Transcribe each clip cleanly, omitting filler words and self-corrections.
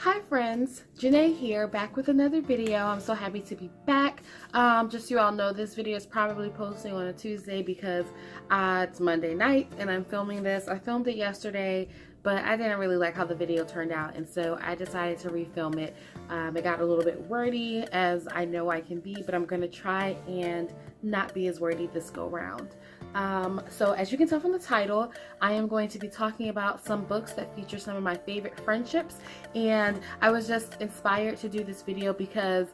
Hi friends, Janae here, back with another video. I'm so happy to be back. Just so you all know, this video is probably posting on a Tuesday because it's Monday night and I'm filming this. I filmed it yesterday, but I didn't really like how the video turned out, and so I decided to refilm it. It got a little bit wordy, as I know I can be, but I'm going to try and not be as wordy this go round. So as you can tell from the title, I am going to be talking about some books that feature some of my favorite friendships, and I was just inspired to do this video because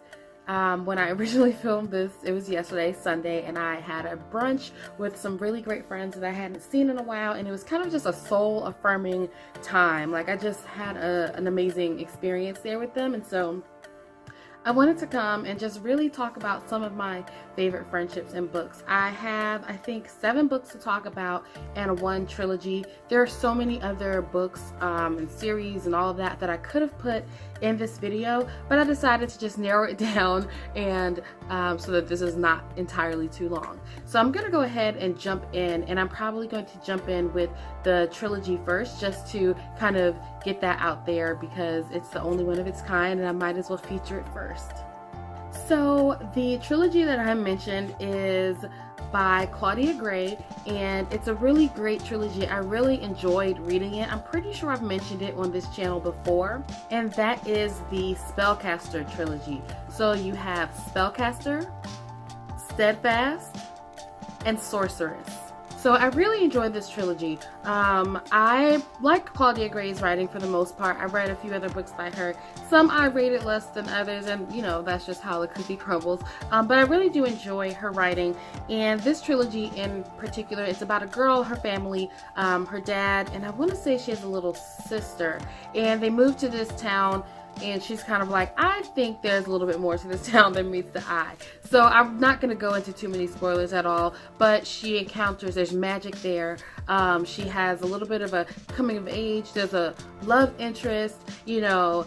when I originally filmed this, it was yesterday, Sunday, and I had a brunch with some really great friends that I hadn't seen in a while, and it was kind of just a soul affirming time. Like, I just had an amazing experience there with them, and so I wanted to come and just really talk about some of my favorite friendships and books. I have, I think, 7 books to talk about and 1 trilogy. There are so many other books and series and all of that I could have put in this video, but I decided to just narrow it down and so that this is not entirely too long. So I'm gonna go ahead and jump in, and I'm probably going to jump in with the trilogy first, just to kind of get that out there because it's the only one of its kind and I might as well feature it first. So the trilogy that I mentioned is by Claudia Gray, and it's a really great trilogy. I really enjoyed reading it. I'm pretty sure I've mentioned it on this channel before, and that is the Spellcaster Trilogy. So you have Spellcaster, Steadfast, and Sorceress. So I really enjoyed this trilogy. I like Claudia Gray's writing for the most part. I read a few other books by her. Some I rated less than others, and you know, that's just how the cookie crumbles. But I really do enjoy her writing. And this trilogy in particular, it's about a girl, her family, her dad, and I want to say she has a little sister. And they moved to this town, and she's kind of like, I think there's a little bit more to this town than meets the eye. So I'm not going to go into too many spoilers at all, but she encounters, there's magic there. She has a little bit of a coming of age. There's a love interest, you know,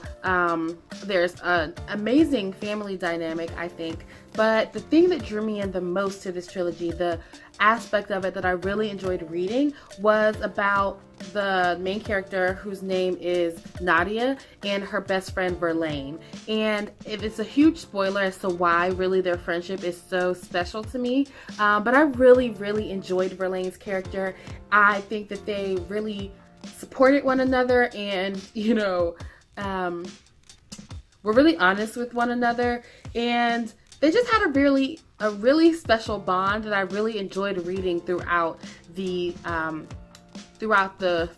there's an amazing family dynamic, I think. But the thing that drew me in the most to this trilogy, the aspect of it that I really enjoyed reading, was about the main character, whose name is Nadia, and her best friend Verlaine. And it's a huge spoiler as to why really their friendship is so special to me, but I really enjoyed Verlaine's character. I think that they really supported one another, and you know, were really honest with one another, and they just had a really special bond that I really enjoyed reading throughout the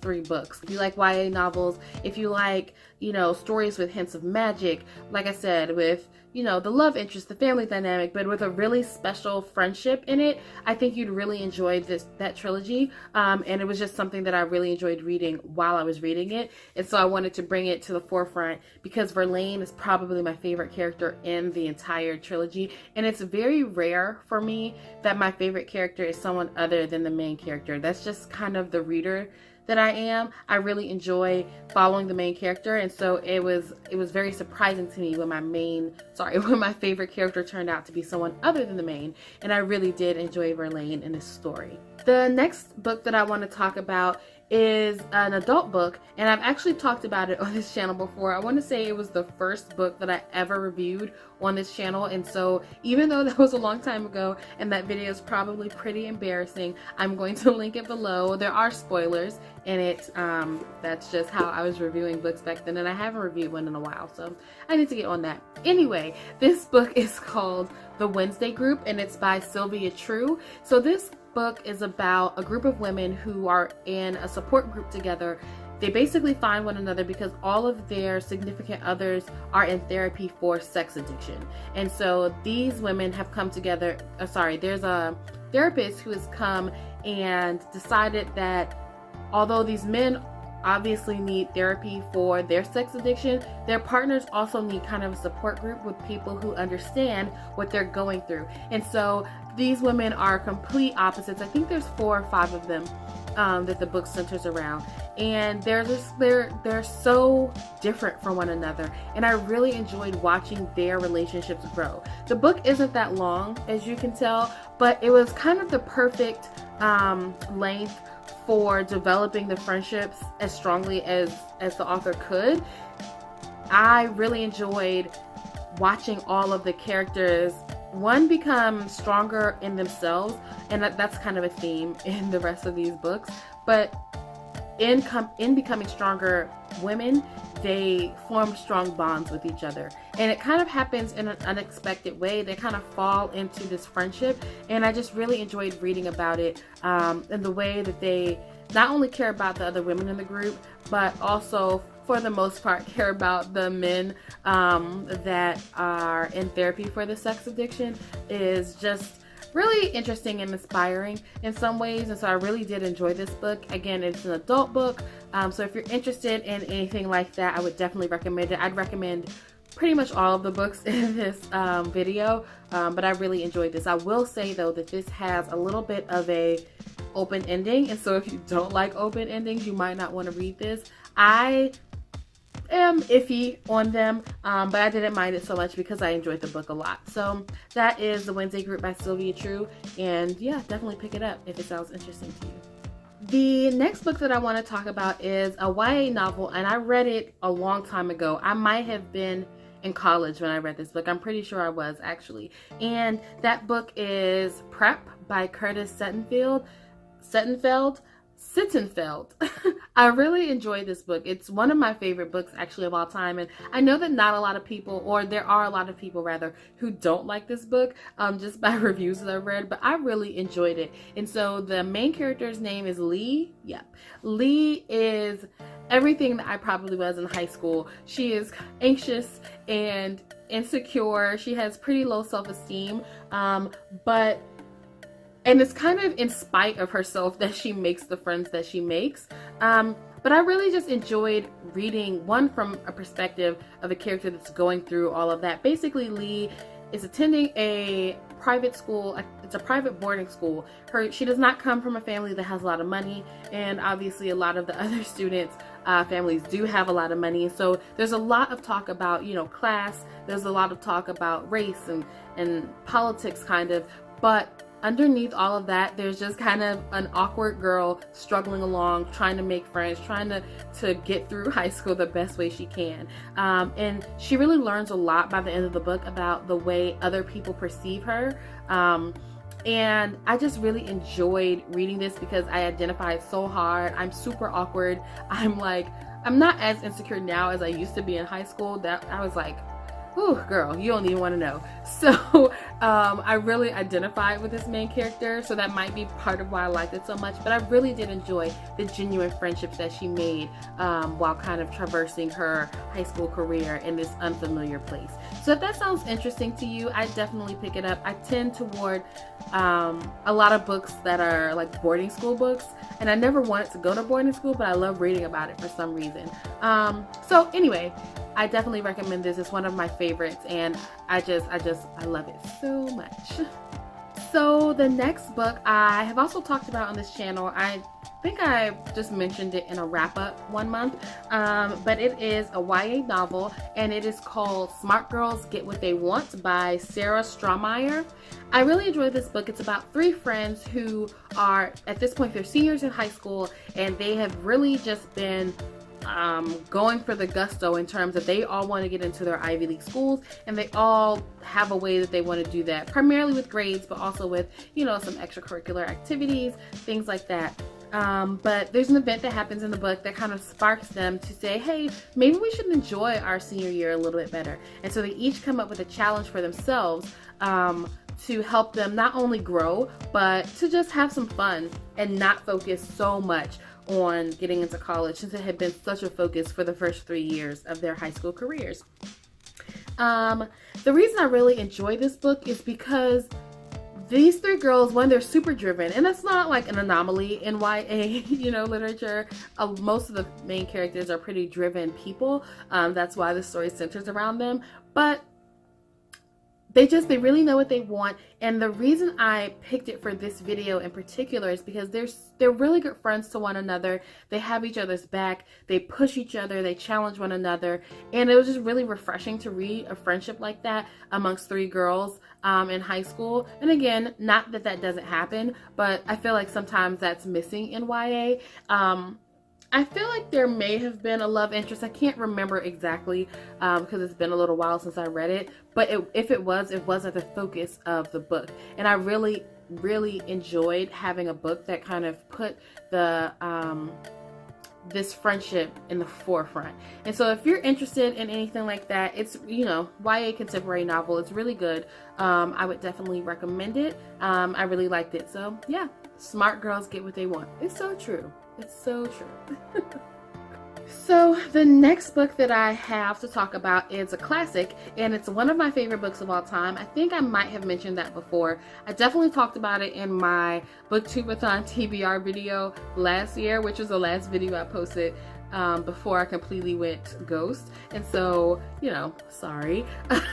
3 books. If you like YA novels, if you like, you know, stories with hints of magic, like I said, with, you know, the love interest, the family dynamic, but with a really special friendship in it, I think you'd really enjoy that trilogy. And it was just something that I really enjoyed reading while I was reading it. And so I wanted to bring it to the forefront because Verlaine is probably my favorite character in the entire trilogy. And it's very rare for me that my favorite character is someone other than the main character. That's just kind of the reader that I am. I really enjoy following the main character, and so it was very surprising to me when my favorite character turned out to be someone other than the main, and I really did enjoy Verlaine in this story. The next book that I want to talk about is an adult book, and I've actually talked about it on this channel before. I want to say it was the first book that I ever reviewed on this channel, and so even though that was a long time ago and that video is probably pretty embarrassing, I'm going to link it below. There are spoilers in it. That's just how I was reviewing books back then, and I haven't reviewed one in a while, so I need to get on that. Anyway, this book is called The Wednesday Group, and it's by Sylvia True. So this book is about a group of women who are in a support group together. They basically find one another because all of their significant others are in therapy for sex addiction. And so these women have come together, there's a therapist who has come and decided that although these men obviously need therapy for their sex addiction, their partners also need kind of a support group with people who understand what they're going through. And so these women are complete opposites. I think there's 4 or 5 of them that the book centers around, and they're so different from one another, and I really enjoyed watching their relationships grow. The book isn't that long, as you can tell, but it was kind of the perfect length for developing the friendships as strongly as the author could. I really enjoyed watching all of the characters, one, become stronger in themselves, and that's kind of a theme in the rest of these books, but in becoming stronger women, they form strong bonds with each other. And it kind of happens in an unexpected way. They kind of fall into this friendship, and I just really enjoyed reading about it, and the way that they not only care about the other women in the group, but also, for the most part, care about the men that are in therapy for the sex addiction is just really interesting and inspiring in some ways. And so I really did enjoy this book. Again, it's an adult book, so if you're interested in anything like that, I would definitely recommend it. I'd recommend pretty much all of the books in this video, but I really enjoyed this. I will say though that this has a little bit of a open ending, and so if you don't like open endings, you might not want to read this. I am iffy on them, but I didn't mind it so much because I enjoyed the book a lot. So that is The Wednesday Group by Sylvia True, and yeah, definitely pick it up if it sounds interesting to you. The next book that I want to talk about is a YA novel, and I read it a long time ago. I might have been in college when I read this book. I'm pretty sure I was, actually. And that book is Prep by Curtis Sittenfeld. I really enjoyed this book. It's one of my favorite books actually of all time, and I know that not a lot of people, or there are a lot of people rather, who don't like this book just by reviews that I've read, but I really enjoyed it. And so the main character's name is Lee. Yep. Lee is everything that I probably was in high school. She is anxious and insecure. She has pretty low self-esteem, and it's kind of in spite of herself that she makes the friends that she makes. But I really just enjoyed reading, one, from a perspective of a character that's going through all of that. Basically, Lee is attending a private school. It's a private boarding school. She does not come from a family that has a lot of money, and obviously a lot of the other students' families do have a lot of money. So there's a lot of talk about, class. There's a lot of talk about race and politics, kind of. But underneath all of that, there's just kind of an awkward girl struggling along, trying to make friends, trying to get through high school the best way she can. And she really learns a lot by the end of the book about the way other people perceive her. And I just really enjoyed reading this because I identified so hard. I'm super awkward. I'm not as insecure now as I used to be in high school. That I was like, ooh, girl, you don't even want to know. So I really identified with this main character, so that might be part of why I liked it so much. But I really did enjoy the genuine friendships that she made while kind of traversing her high school career in this unfamiliar place. So if that sounds interesting to you, I definitely pick it up. I tend toward a lot of books that are like boarding school books, and I never wanted to go to boarding school, but I love reading about it for some reason. So anyway, I definitely recommend this. It's one of my favorites, and I love it so much. So the next book I have also talked about on this channel. I think I just mentioned it in a wrap-up one month, but it is a YA novel, and it is called Smart Girls Get What They Want by Sarah Strohmeyer. I really enjoyed this book. It's about three friends who are, at this point, they're seniors in high school, and they have really just been going for the gusto in terms that they all want to get into their Ivy League schools, and they all have a way that they want to do that, primarily with grades, but also with, some extracurricular activities, things like that. But there's an event that happens in the book that kind of sparks them to say, hey, maybe we should enjoy our senior year a little bit better. And so they each come up with a challenge for themselves to help them not only grow, but to just have some fun and not focus so much on getting into college, since it had been such a focus for the first 3 years of their high school careers. The reason I really enjoy this book is because these three girls, one, they're super driven, and that's not like an anomaly in YA, literature. Most of the main characters are pretty driven people. That's why the story centers around them. But they really know what they want, and the reason I picked it for this video in particular is because they're really good friends to one another. They have each other's back, they push each other, they challenge one another, and it was just really refreshing to read a friendship like that amongst three girls in high school. And again, not that doesn't happen, but I feel like sometimes that's missing in YA. I feel like there may have been a love interest. I can't remember exactly because it's been a little while since I read it. But if it was, it wasn't the focus of the book. And I really, really enjoyed having a book that kind of put the this friendship in the forefront. And so if you're interested in anything like that, it's, you know, YA contemporary novel. It's really good. I would definitely recommend it. I really liked it. So yeah, smart girls get what they want. It's so true. It's so true. So the next book that I have to talk about is a classic, and it's one of my favorite books of all time. I think I might have mentioned that before. I definitely talked about it in my Booktubeathon TBR video last year, which was the last video I posted before I completely went ghost. And so, you know, sorry.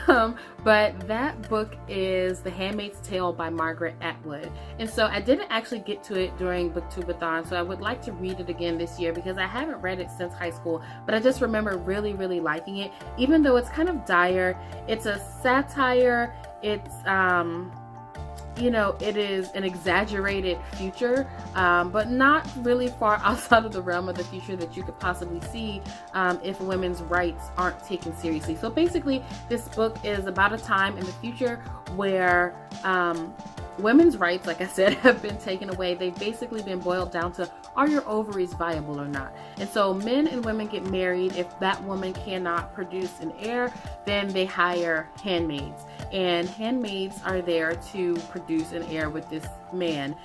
But that book is The Handmaid's Tale by Margaret Atwood. And so I didn't actually get to it during Booktubeathon, so I would like to read it again this year because I haven't read it since high school, but I just remember really, really liking it. Even though it's kind of dire, it's a satire, it's you know, it is an exaggerated future, but not really far outside of the realm of the future that you could possibly see if women's rights aren't taken seriously. So basically, this book is about a time in the future where women's rights, like I said, have been taken away. They've basically been boiled down to, are your ovaries viable or not? And so men and women get married. If that woman cannot produce an heir, then they hire handmaids. And handmaids are there to produce an heir with this man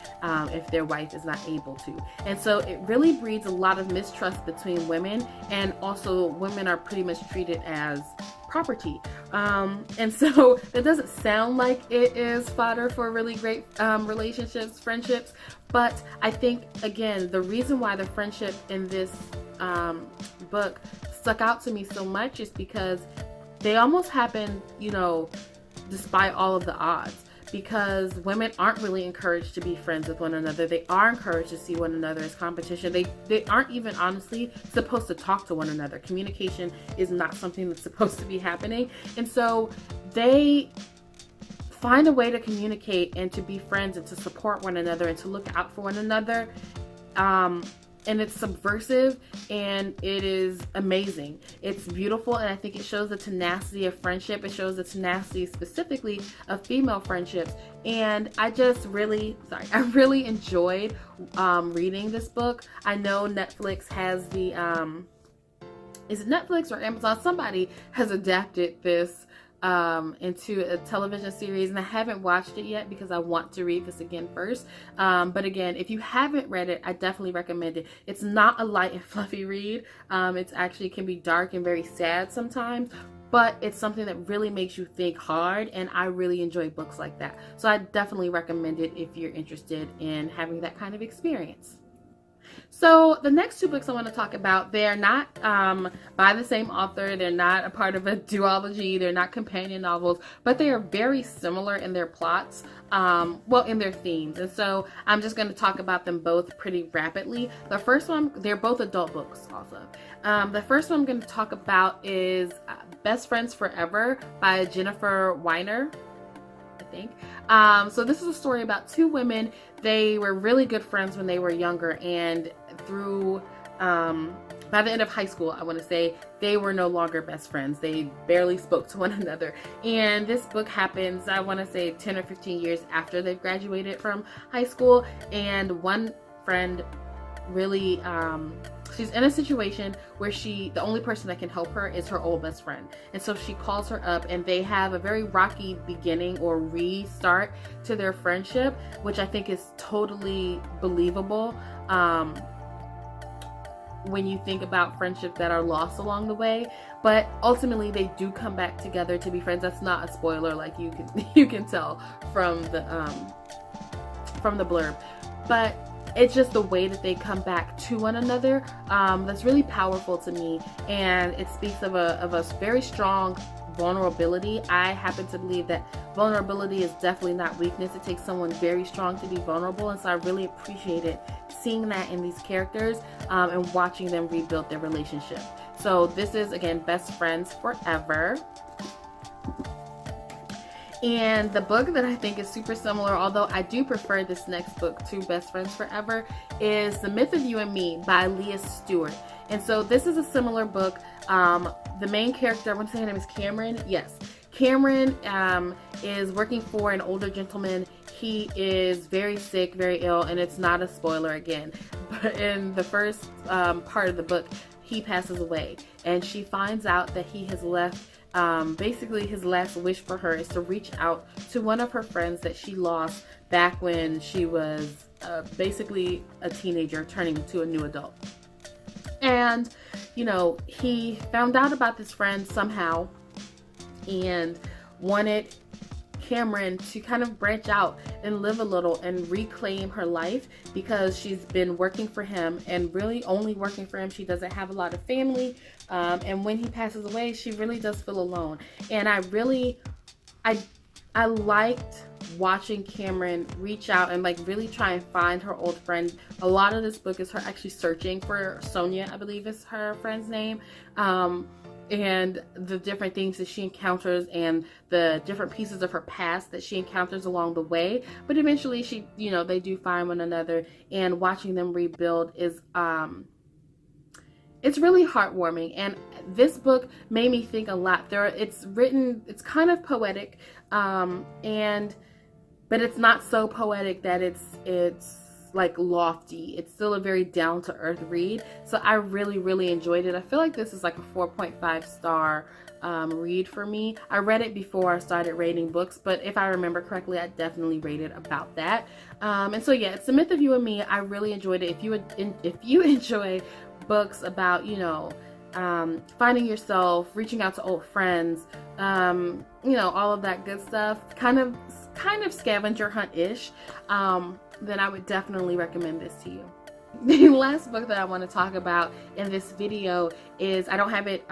if their wife is not able to. And so it really breeds a lot of mistrust between women, and also women are pretty much treated as property. And so it doesn't sound like it is fodder for really great relationships, friendships, but I think, again, the reason why the friendship in this book stuck out to me so much is because they almost happen, you know, despite all of the odds, because women aren't really encouraged to be friends with one another. They are encouraged to see one another as competition. They aren't even honestly supposed to talk to one another. Communication is not something that's supposed to be happening. And so they find a way to communicate and to be friends and to support one another and to look out for one another. And it's subversive and it is amazing. It's beautiful, and I think it shows the tenacity of friendship. It shows the tenacity specifically of female friendships. And I just really, I really enjoyed reading this book. I know Netflix has the, is it Netflix or Amazon? Somebody has adapted this into a television series, and I haven't watched it yet because I want to read this again first. But again, if you haven't read it, I definitely recommend it. It's not a light and fluffy read. It's actually can be dark and very sad sometimes, but it's something that really makes you think hard, and I really enjoy books like that. So I definitely recommend it if you're interested in having that kind of experience. So the next two books I want to talk about, they're not by the same author. They're not a part of a duology. They're not companion novels, but they are very similar in their plots, well, in their themes. And so I'm just going to talk about them both pretty rapidly. The first one, they're both adult books also. The first one I'm going to talk about is Best Friends Forever by Jennifer Weiner, I think. So this is a story about two women. They were really good friends when they were younger, and through by the end of high school, I want to say, they were no longer best friends. They barely spoke to one another. And this book happens, I want to say, 10 or 15 years after they've graduated from high school. And one friend really, she's in a situation where the only person that can help her is her old best friend. And so she calls her up, and they have a very rocky beginning or restart to their friendship, which I think is totally believable. When you think about friendships that are lost along the way, but ultimately they do come back together to be friends. That's not a spoiler, like you can tell from the blurb, but it's just the way that they come back to one another that's really powerful to me, and it speaks of a very strong vulnerability. I happen to believe that vulnerability is definitely not weakness. It takes someone very strong to be vulnerable, and so I really appreciated seeing that in these characters and watching them rebuild their relationship. So this is, again, Best Friends Forever. And the book that I think is super similar, although I do prefer this next book to Best Friends Forever, is The Myth of You and Me by Leah Stewart. And so this is a similar book. The main character, I want to say her name is Cameron. Yes. Cameron is working for an older gentleman. He is very sick, very ill, and it's not a spoiler again. But in the first part of the book, he passes away. And she finds out that he has left, basically his last wish for her is to reach out to one of her friends that she lost back when she was basically a teenager turning into a new adult. And, you know, he found out about this friend somehow and wanted Cameron to kind of branch out and live a little and reclaim her life, because she's been working for him and really only working for him. She doesn't have a lot of family. And when he passes away, she really does feel alone. And I liked watching Cameron reach out and like really try and find her old friend. A lot of this book is her actually searching for Sonia, I believe is her friend's name, and the different things that she encounters and the different pieces of her past that she encounters along the way. But eventually she, you know, they do find one another, and watching them rebuild is it's really heartwarming. And this book made me think a lot. It's written, it's kind of poetic, but it's not so poetic that it's like lofty. It's still a very down-to-earth read. So I really enjoyed it. I feel like this is like a 4.5 star read for me. I read it before I started rating books, but if I remember correctly, I definitely rated about that. And so yeah, it's The Myth of You and Me. I really enjoyed it. If you enjoy books about, you know, finding yourself, reaching out to old friends, you know, all of that good stuff, kind of scavenger hunt-ish, then I would definitely recommend this to you. The last book that I want to talk about in this video is, I don't have it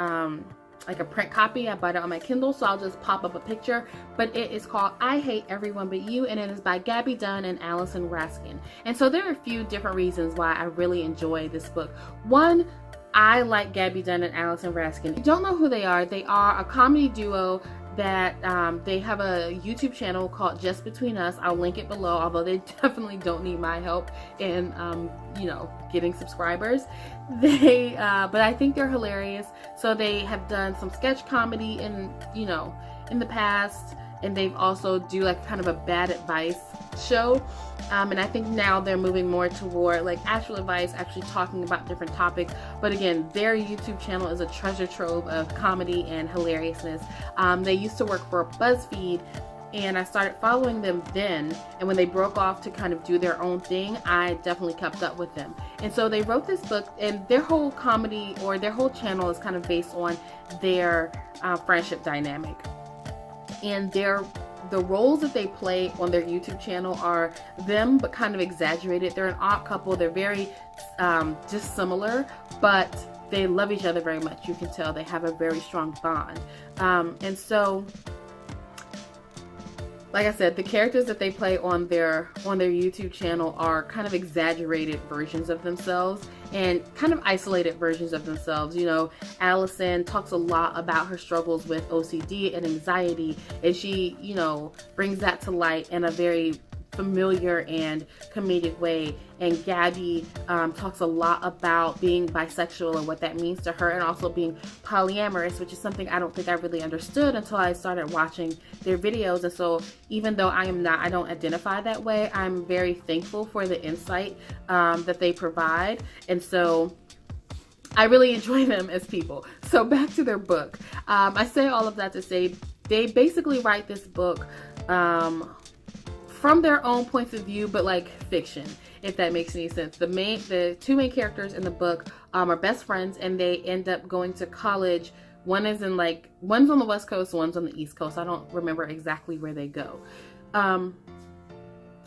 like a print copy. I bought it on my Kindle, so I'll just pop up a picture, but it is called I Hate Everyone But You, and it is by Gabby Dunn and Allison Raskin. And so there are a few different reasons why I really enjoy this book. One, I like Gabby Dunn and Allison Raskin. If you don't know who they are a comedy duo that they have a YouTube channel called Just Between Us. I'll link it below, although they definitely don't need my help in you know, getting subscribers. But I think they're hilarious. So they have done some sketch comedy in the past, and they've also do like kind of a bad advice show. And I think now they're moving more toward like actual advice, actually talking about different topics. But again, their YouTube channel is a treasure trove of comedy and hilariousness. They used to work for BuzzFeed, and I started following them then. And when they broke off to kind of do their own thing, I definitely kept up with them. And so they wrote this book, and their whole comedy, or their whole channel, is kind of based on their friendship dynamic. And the roles that they play on their YouTube channel are them, but kind of exaggerated. They're an odd couple. They're very just similar, but they love each other very much. You can tell they have a very strong bond. And so, like I said, the characters that they play on their YouTube channel are kind of exaggerated versions of themselves and kind of isolated versions of themselves. You know, Allison talks a lot about her struggles with OCD and anxiety, and she, you know, brings that to light in a very familiar and comedic way. And Gabby talks a lot about being bisexual and what that means to her, and also being polyamorous, which is something I don't think I really understood until I started watching their videos. And so even though I don't identify that way, I'm very thankful for the insight that they provide. And so I really enjoy them as people. So back to their book. I say all of that to say they basically write this book from their own points of view, but like fiction, if that makes any sense. The two main characters in the book are best friends, and they end up going to college. One's on the West Coast, one's on the East Coast. I don't remember exactly where they go. And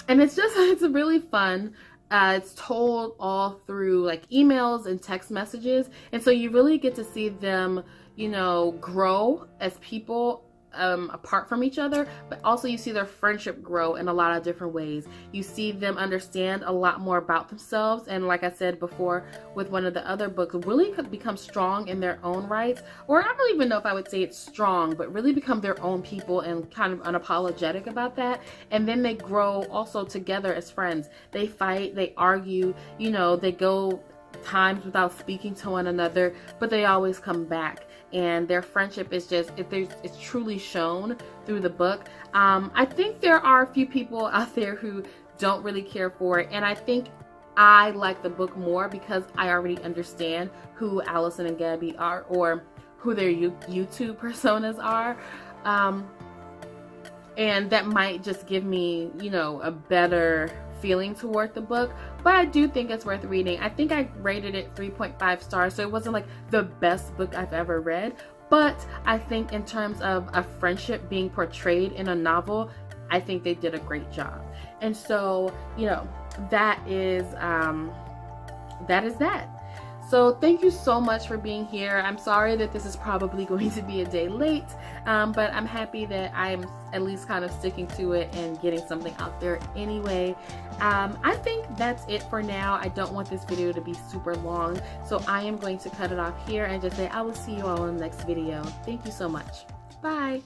it's really fun. It's told all through like emails and text messages. And so you really get to see them, you know, grow as people apart from each other, but also you see their friendship grow in a lot of different ways. You see them understand a lot more about themselves, and like I said before with one of the other books, really could become strong in their own rights, or I don't even know if I would say it's strong, but really become their own people and kind of unapologetic about that. And then they grow also together as friends. They fight, they argue, you know, they go times without speaking to one another, but they always come back, and their friendship is just, it's truly shown through the book. I think there are a few people out there who don't really care for it, and I think I like the book more because I already understand who Allison and Gabby are, or who their YouTube personas are, and that might just give me, you know, a better feeling toward the book. But I do think it's worth reading. I think I rated it 3.5 stars, so it wasn't like the best book I've ever read, but I think in terms of a friendship being portrayed in a novel, I think they did a great job. And so, you know, that is that. So thank you so much for being here. I'm sorry that this is probably going to be a day late, but I'm happy that I'm at least kind of sticking to it and getting something out there anyway. I think that's it for now. I don't want this video to be super long, so I am going to cut it off here and just say I will see you all in the next video. Thank you so much. Bye.